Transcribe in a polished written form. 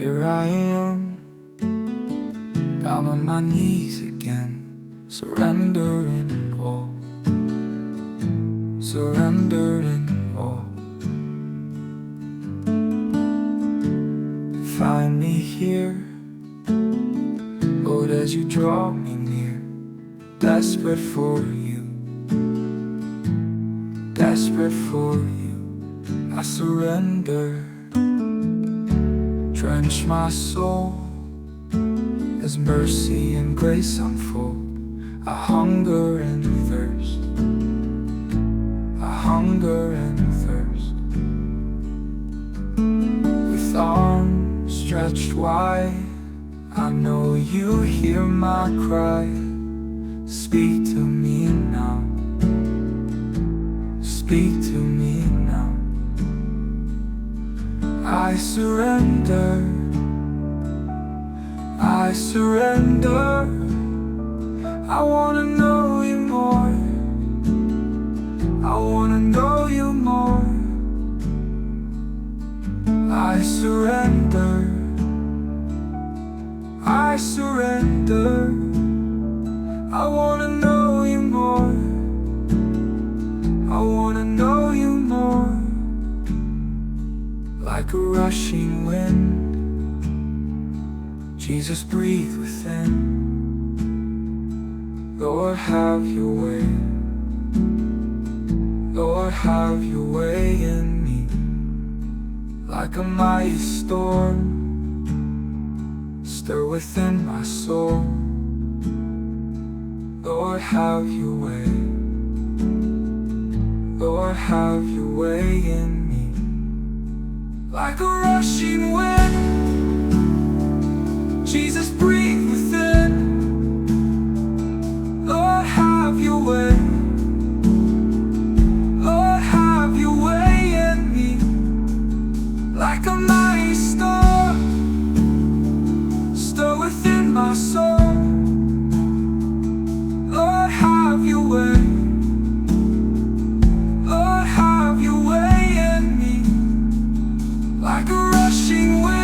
Here I am, down on my knees again, surrendering all, surrendering all. Find me here, Lord, as you draw me near, desperate for you, desperate for you. I surrender. Drench my soul as mercy and grace unfold. I hunger and thirst, I hunger and thirst. With arms stretched wide, I know you hear my cry. Speak to me now, speak to me now. I surrender, I surrender. I wanna know you more, I wanna know you more. I surrender, I surrender. I wanna know you more, I wanna know you more. Like a rushing wind, Jesus, breathe within. Lord, have your way, Lord, have your way in me. Like a mighty storm, stir within my soul. Lord, have your way, Lord, have your way in me. Like a rushing wind, Jesus, breathe within. Lord, have your way, Lord, have your way in me. Like a mighty storm, stir within my soul. Lord, have your way, Lord, have your way in me. Like a rushing wind,